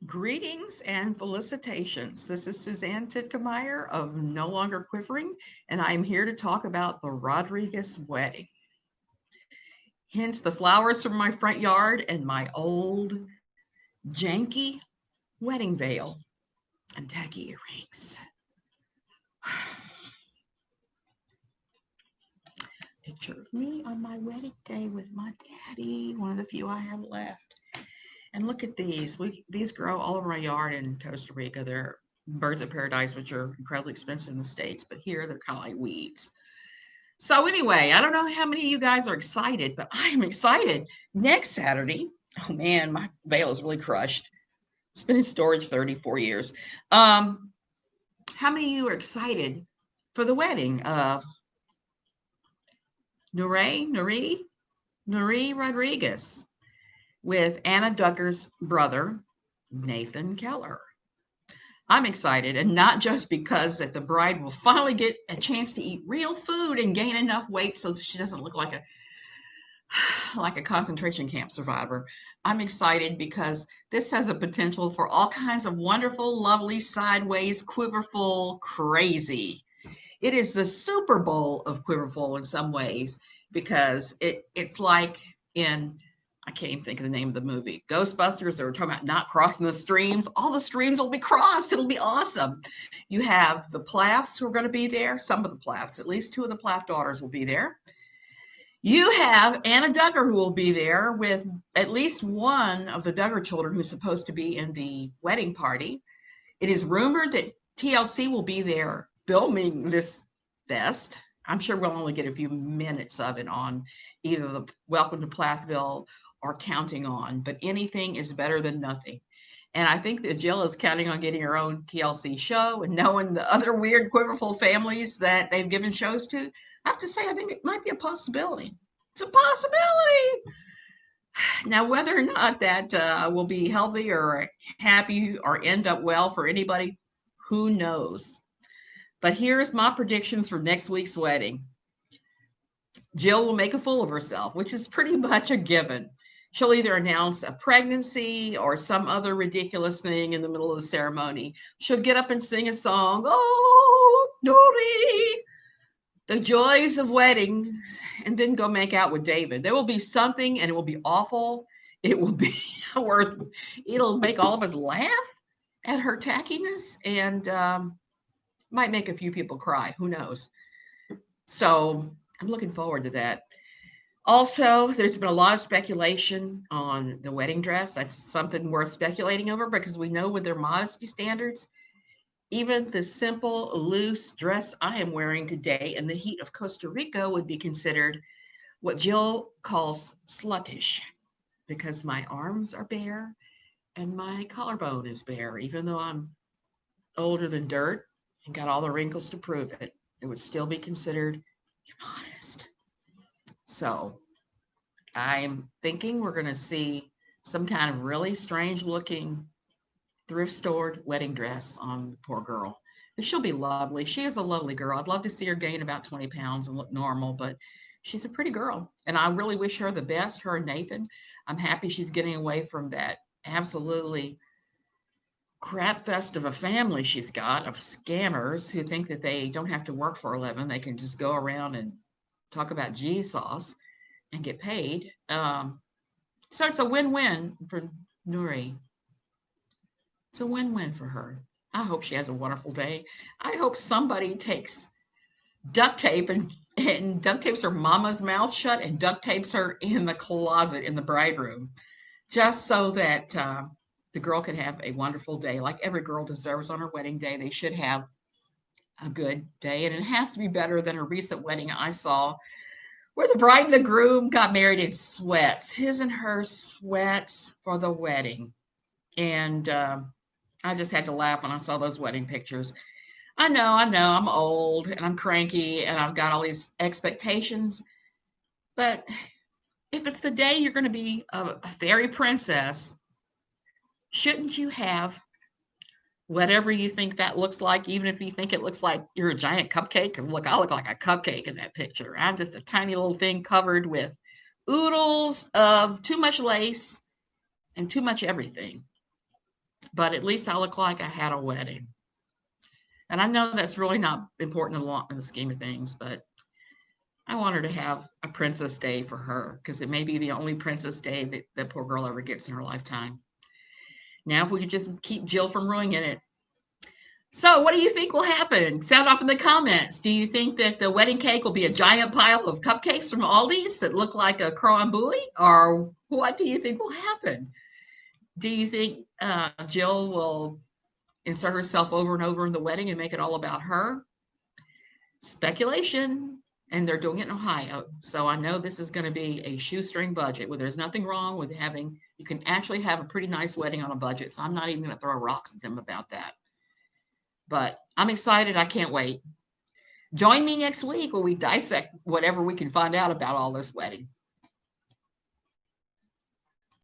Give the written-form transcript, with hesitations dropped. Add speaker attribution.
Speaker 1: Greetings and felicitations. This is Suzanne Titkemeyer of No Longer Quivering, and I'm here to talk about the Rodrigues wedding. Hence the flowers from my front yard and my old, janky wedding veil and tacky earrings. Picture of me on my wedding day with my daddy, one of the few I have left. And look at these. These grow all over my yard in Costa Rica. They're birds of paradise, which are incredibly expensive in the States, but here they're kind of like weeds. So anyway, I don't know how many of you guys are excited, but I am excited. Next Saturday, oh man, my veil is really crushed. It's been in storage 34 years. Um, how many of you are excited for the wedding of Nurie Rodrigues with Anna Duggar's brother, Nathan Keller? I'm excited, and not just because that the bride will finally get a chance to eat real food and gain enough weight so she doesn't look like a like a concentration camp survivor. I'm excited because this has a potential for all kinds of wonderful, lovely, sideways, quiverful, crazy. It is the Super Bowl of quiverful in some ways because it's like in I can't even think of the name of the movie. Ghostbusters, they were talking about not crossing the streams. All the streams will be crossed. It'll be awesome. You have the Plaths who are going to be there. Some of the Plaths, at least two of the Plath daughters will be there. You have Anna Duggar who will be there with at least one of the Duggar children who's supposed to be in the wedding party. It is rumored that TLC will be there filming this fest. I'm sure we'll only get a few minutes of it on either the Welcome to Plathville or Counting On, but anything is better than nothing. And I think that Jill is counting on getting her own TLC show and knowing the other weird, quiverful families that they've given shows to. I have to say, I think it might be a possibility. It's a possibility. Now, whether or not that will be healthy or happy or end up well for anybody, who knows? But here's my predictions for next week's wedding. Jill will make a fool of herself, which is pretty much a given. She'll either announce a pregnancy or some other ridiculous thing in the middle of the ceremony. She'll get up and sing a song, "Oh, Nurie," the joys of weddings, and then go make out with David. There will be something, and it will be awful. It will be worth. It'll make all of us laugh at her tackiness, and might make a few people cry. Who knows? So I'm looking forward to that. Also, there's been a lot of speculation on the wedding dress. That's something worth speculating over because we know with their modesty standards, even the simple, loose dress I am wearing today in the heat of Costa Rica would be considered what Jill calls sluttish because my arms are bare and my collarbone is bare, even though I'm older than dirt and got all the wrinkles to prove it. It would still be considered immodest. So I'm thinking we're going to see some kind of really strange looking thrift stored wedding dress on the poor girl. But she'll be lovely. She is a lovely girl. I'd love to see her gain about 20 pounds and look normal, but she's a pretty girl. And I really wish her the best, her and Nathan. I'm happy she's getting away from that absolutely crap fest of a family she's got of scammers who think that they don't have to work for a living. They can just go around and talk about Jesus and get paid. So it's a win-win for Nurie. It's a win-win for her. I hope she has a wonderful day. I hope somebody takes duct tape and duct tapes her mama's mouth shut and duct tapes her in the closet in the bride room, just so that the girl can have a wonderful day, like every girl deserves on her wedding day. They should have a good day, and it has to be better than a recent wedding I saw where the bride and the groom got married in sweats, his and her sweats for the wedding. And I just had to laugh when I saw those wedding pictures. I know, I'm old and I'm cranky and I've got all these expectations. But if it's the day you're going to be a fairy princess, shouldn't you have whatever you think that looks like, even if you think it looks like you're a giant cupcake? Because look, I look like a cupcake in that picture. I'm just a tiny little thing covered with oodles of too much lace and too much everything. but at least I look like I had a wedding. And I know that's really not important in the scheme of things, but I want her to have a princess day for her because it may be the only princess day that that poor girl ever gets in her lifetime. Now, if we could just keep Jill from ruining it. So, what do you think will happen? Sound off in the comments. Do you think that the wedding cake will be a giant pile of cupcakes from Aldi's that look like a crumble, or what do you think will happen? Do you think Jill will insert herself over and over in the wedding and make it all about her? Speculation. And they're doing it in Ohio. So I know this is going to be a shoestring budget where there's nothing wrong with having, you can actually have a pretty nice wedding on a budget. So I'm not even going to throw rocks at them about that. But I'm excited. I can't wait. Join me next week where we dissect whatever we can find out about all this wedding.